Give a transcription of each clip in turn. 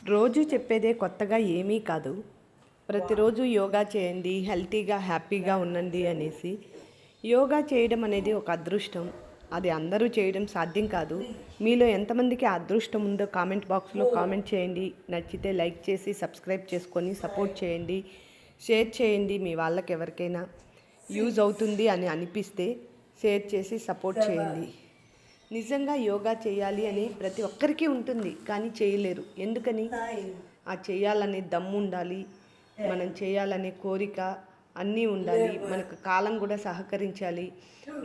రోజు చెప్పేదే కొత్తగా ఏమీ కాదు. ప్రతిరోజు యోగా చేయండి, హెల్తీగా, హ్యాపీగా ఉండండి అనేసి. యోగా చేయడం అనేది ఒక అదృష్టం. అది అందరూ చేయడం సాధ్యం కాదు. మీలో ఎంతమందికి ఆ అదృష్టం ఉందో కామెంట్ బాక్స్లో కామెంట్ చేయండి. నచ్చితే లైక్ చేసి సబ్స్క్రైబ్ చేసుకొని సపోర్ట్ చేయండి. షేర్ చేయండి మీ వాళ్ళకి ఎవరికైనా యూజ్ అవుతుంది అని అనిపిస్తే షేర్ చేసి సపోర్ట్ చేయండి. నిజంగా యోగా చేయాలి అని ప్రతి ఒక్కరికి ఉంటుంది, కానీ చేయలేరు. ఎందుకని? ఆ చేయాలనే దమ్ము ఉండాలి, మనం చేయాలనే కోరిక అన్నీ ఉండాలి, మనకు కాలం కూడా సహకరించాలి.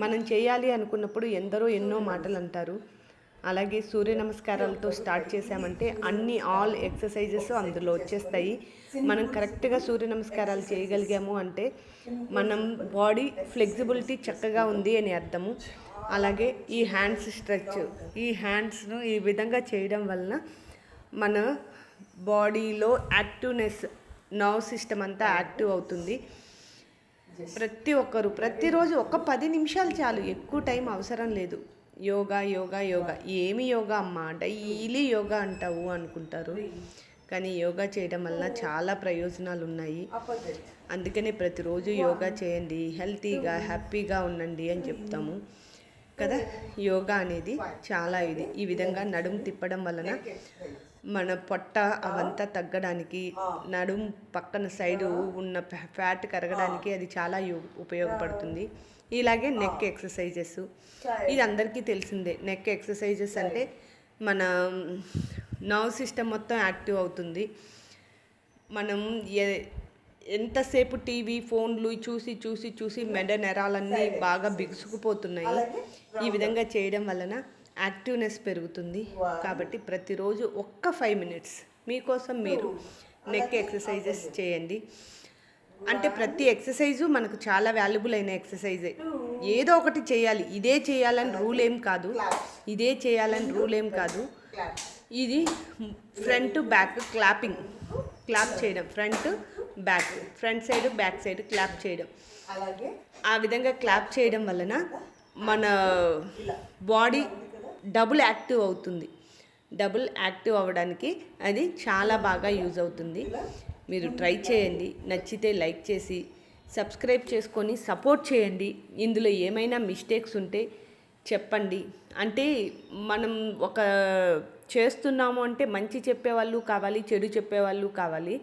మనం చేయాలి అనుకున్నప్పుడు ఎందరో ఎన్నో మాటలు అంటారు. అలాగే సూర్య నమస్కారాలతో స్టార్ట్ చేసామంటే ఆల్ ఎక్సర్సైజెస్ అందులో వచ్చేస్తాయి. మనం కరెక్ట్గా సూర్య నమస్కారాలు చేయగలిగాము అంటే మనం బాడీ ఫ్లెక్సిబిలిటీ చక్కగా ఉంది అని అర్థము. అలాగే ఈ హ్యాండ్స్ స్ట్రెచ్, ఈ హ్యాండ్స్ను ఈ విధంగా చేయడం వలన మన బాడీలో యాక్టివ్నెస్, నర్వ్ సిస్టమ్ అంతా యాక్టివ్ అవుతుంది. ప్రతి ఒక్కరు ప్రతిరోజు ఒక 10 నిమిషాలు చాలు, ఎక్కువ టైం అవసరం లేదు. యోగా యోగా యోగా, ఏమి యోగా అమ్మా, డైలీ యోగా అంటావు అనుకుంటారు. కానీ యోగా చేయడం వల్ల చాలా ప్రయోజనాలు ఉన్నాయి. అందుకనే ప్రతిరోజు యోగా చేయండి, హెల్తీగా హ్యాపీగా ఉండండి అని చెప్తాము కదా. యోగా అనేది చాలా ఈ విధంగా నడుము తిప్పడం వలన మన పొట్ట అవంతా తగ్గడానికి, నడుము పక్కన సైడు ఉన్న ఫ్యాట్ కరగడానికి అది చాలా ఉపయోగపడుతుంది. ఇలాగే నెక్ ఎక్సర్సైజెస్, ఇది అందరికీ తెలిసిందే. నెక్ ఎక్సర్సైజెస్ అంటే మన నర్వ్ సిస్టమ్ మొత్తం యాక్టివ్ అవుతుంది. మనం ఎంతసేపు టీవీ ఫోన్లు చూసి చూసి చూసి మెడ నరాలన్నీ బాగా బిగుసుకుపోతున్నాయి. ఈ విధంగా చేయడం వలన యాక్టివ్నెస్ పెరుగుతుంది. కాబట్టి ప్రతిరోజు ఒక్క 5 మినిట్స్ మీకోసం మీరు నెక్ ఎక్సర్సైజెస్ చేయండి. అంటే ప్రతి ఎక్సర్సైజు మనకు చాలా వాల్యుబుల్ అయిన ఎక్సర్సైజే. ఏదో ఒకటి చేయాలి, ఇదే చేయాలని రూల్ ఏం కాదు, ఇదే చేయాలని రూల్ ఏం కాదు. ఇది ఫ్రంట్ బ్యాక్ క్లాప్ చేయడం, front side back side clap చేయడం. ఆ విధంగా క్లాప్ చేయడం వలన మన బాడీ డబుల్ యాక్టివ్ అవుతుంది. డబుల్ యాక్టివ్ అవ్వడానికి అది చాలా బాగా యూజ్ అవుతుంది. మీరు ట్రై చేయండి. నచ్చితే లైక్ చేసి సబ్స్క్రైబ్ చేసుకొని సపోర్ట్ చేయండి. ఇందులో ఏమైనా మిస్టేక్స్ ఉంటే చెప్పండి. అంటే మనం ఒక చేస్తున్నాము అంటే మంచి చెప్పేవాళ్ళు కావాలి, చెడు చెప్పేవాళ్ళు కావాలి.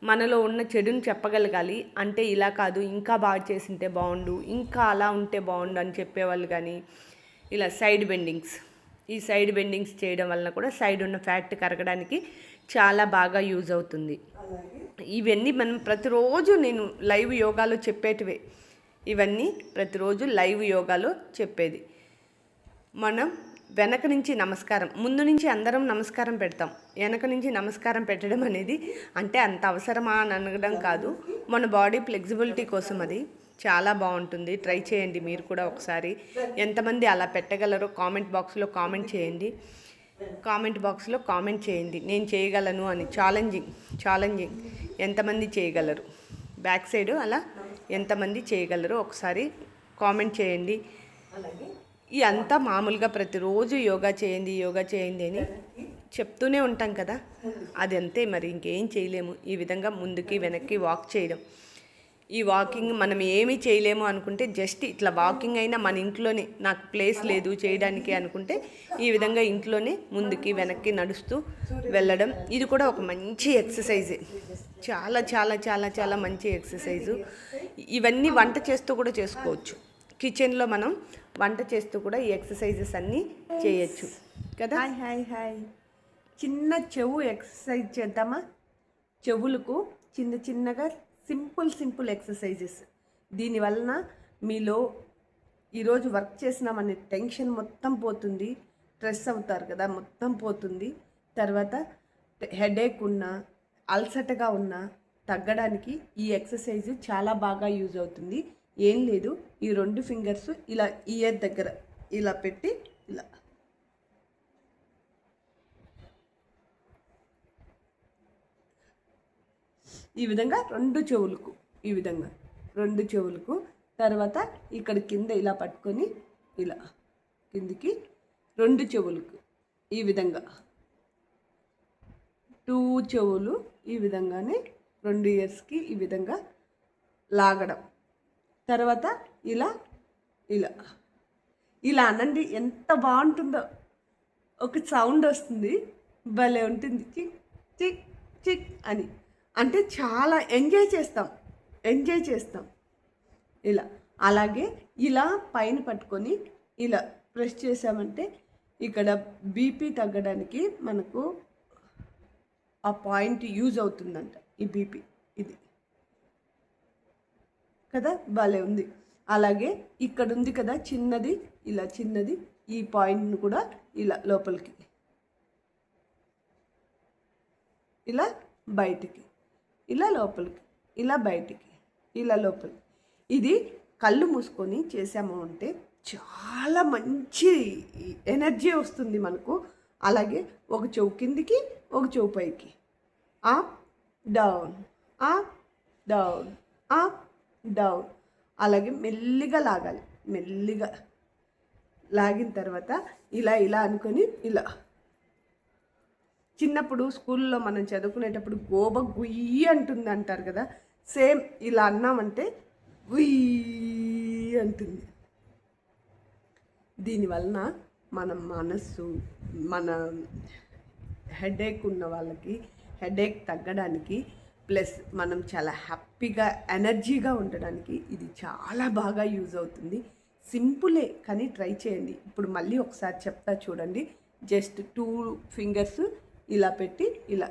మనలో ఉన్న చెడుని చెప్పగలగాలి. అంటే ఇలా కాదు, ఇంకా బాగా చేసింటే బాగుండు, ఇంకా అలా ఉంటే బాగుండు అని చెప్పేవాళ్ళు. కానీ ఇలా ఈ సైడ్ బెండింగ్స్ చేయడం వలన కూడా సైడ్ ఉన్న ఫ్యాట్ కరగడానికి చాలా బాగా యూజ్ అవుతుంది. ఇవన్నీ మనం ప్రతిరోజు నేను లైవ్ యోగాలో చెప్పేటివే. ఇవన్నీ ప్రతిరోజు లైవ్ యోగాలో చెప్పేది. మనం వెనక నుంచి నమస్కారం, ముందు నుంచి అందరం నమస్కారం పెడతాం. వెనక నుంచి నమస్కారం పెట్టడం అనేది అంటే అంత అవసరమా అని అనడం కాదు, మన బాడీ ఫ్లెక్సిబిలిటీ కోసం అది చాలా బాగుంటుంది. ట్రై చేయండి మీరు కూడా ఒకసారి. ఎంతమంది అలా పెట్టగలరో కామెంట్ బాక్స్లో కామెంట్ చేయండి. నేను చేయగలను అని ఛాలెంజింగ్ ఎంతమంది చేయగలరు, బ్యాక్ సైడ్ అలా ఎంతమంది చేయగలరు ఒకసారి కామెంట్ చేయండి. ఇదంతా మామూలుగా ప్రతిరోజు యోగా చేయండి అని చెప్తూనే ఉంటాం కదా, అది అంతే. మరి ఇంకేం చేయలేము. ఈ విధంగా ముందుకి వెనక్కి వాక్ చేయడం. ఈ వాకింగ్ మనం ఏమీ చేయలేము అనుకుంటే జస్ట్ ఇట్లా వాకింగ్ అయినా మన ఇంట్లోనే, నాకు ప్లేస్ లేదు చేయడానికి అనుకుంటే ఈ విధంగా ఇంట్లోనే ముందుకి వెనక్కి నడుస్తూ వెళ్ళడం. ఇది కూడా ఒక మంచి ఎక్సర్సైజే, చాలా చాలా చాలా చాలా మంచి ఎక్సర్సైజు. ఇవన్నీ వంట చేస్తూ కూడా చేసుకోవచ్చు. కిచెన్లో మనం వంట చేస్తూ కూడా ఈ ఎక్సర్సైజెస్ అన్నీ చేయొచ్చు కదా. హాయ్ చిన్న చెవు ఎక్సర్సైజ్ చేద్దామా? చెవులకు చిన్నగా సింపుల్ ఎక్సర్సైజెస్. దీనివలన మీలో ఈరోజు వర్క్ చేసినామనే టెన్షన్ మొత్తం పోతుంది. స్ట్రెస్ అవుతారు కదా, మొత్తం పోతుంది. తర్వాత హెడేక్ ఉన్నా, అలసటగా ఉన్నా తగ్గడానికి ఈ ఎక్సర్సైజ్ చాలా బాగా యూజ్ అవుతుంది. ఏం లేదు, ఈ 2 ఫింగర్స్ ఇలా ఇయర్ దగ్గర ఇలా పెట్టి ఇలా ఈ విధంగా 2 చెవులకు తర్వాత ఇక్కడ కింద ఇలా పట్టుకొని ఇలా కిందికి 2 చెవులకు ఈ విధంగా 2 చెవులు ఈ విధంగానే 2 ఇయర్స్కి ఈ విధంగా లాగడం. తర్వాత ఇలా ఇలా ఇలా అనండి, ఎంత బాగుంటుందో. ఒక సౌండ్ వస్తుంది, భలే ఉంటుంది, చిక్ చిక్ చిక్ అని. అంటే చాలా ఎంజాయ్ చేస్తాం ఇలా. అలాగే ఇలా పైన పట్టుకొని ఇలా ప్రెస్ చేసామంటే ఇక్కడ బీపీ తగ్గడానికి మనకు ఆ పాయింట్ యూజ్ అవుతుందంట. ఈ బీపీ ఇది కదా, భలే ఉంది. అలాగే ఇక్కడ ఉంది కదా చిన్నది, ఇలా చిన్నది, ఈ పాయింట్ను కూడా ఇలా లోపలికి, ఇలా బయటికి, ఇలా లోపలికి, ఇలా బయటికి, ఇలా లోపలికి. ఇది కళ్ళు మూసుకొని చేసాము అంటే చాలా మంచి ఎనర్జీ వస్తుంది మనకు. అలాగే ఒక చెవు కిందికి, ఒక చెవు పైకి, up down, up down, up down. అలాగే మెల్లిగా లాగాలి. మెల్లిగా లాగిన తర్వాత ఇలా ఇలా అనుకొని ఇలా. చిన్నప్పుడు స్కూల్లో మనం చదువుకునేటప్పుడు గోబ గుయ్యి అంటుంది అంటారు కదా, సేమ్ ఇలా అన్నామంటే గుయ్యి అంటుంది. దీనివలన మన మనస్సు, మన హెడేక్ ఉన్న వాళ్ళకి హెడేక్ తగ్గడానికి, ప్లస్ మనం చాలా హ్యాపీగా ఎనర్జీగా ఉండడానికి ఇది చాలా బాగా యూజ్ అవుతుంది. సింపులే కానీ ట్రై చేయండి. ఇప్పుడు మళ్ళీ ఒకసారి చెప్తా చూడండి. జస్ట్ 2 ఫింగర్స్ ఇలా పెట్టి ఇలా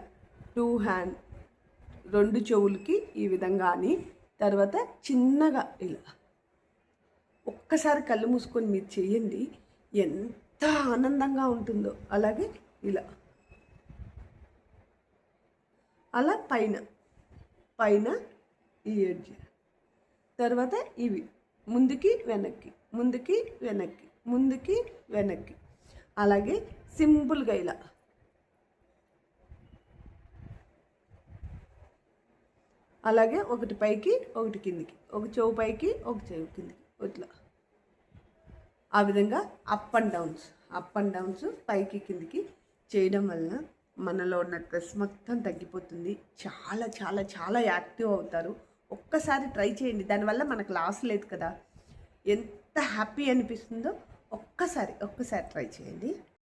2 హ్యాండ్ 2 చెవులకి ఈ విధంగా అని, తర్వాత చిన్నగా ఇలా ఒక్కసారి కళ్ళు మూసుకొని మీరు చేయండి, ఎంత ఆనందంగా ఉంటుందో. అలాగే ఇలా అలా పైన పైన ఈ ఎడ్జ్, తర్వాత ఇవి ముందుకి వెనక్కి, ముందుకి వెనక్కి, ముందుకి వెనక్కి. అలాగే సింపుల్గా ఇలా అలాగే ఒకటి పైకి ఒకటి కిందికి, ఒక చెవు పైకి ఒక చెవు కిందికి, ఇట్లా ఆ విధంగా అప్ అండ్ డౌన్స్ పైకి కిందికి చేయడం వలన మనలో ఉన్న స్ట్రెస్ మొత్తం తగ్గిపోతుంది. చాలా చాలా చాలా యాక్టివ్ అవుతారు. ఒక్కసారి ట్రై చేయండి. దానివల్ల మనకు లాస్ లేదు కదా, ఎంత హ్యాపీ అనిపిస్తుందో. ఒక్కసారి ట్రై చేయండి.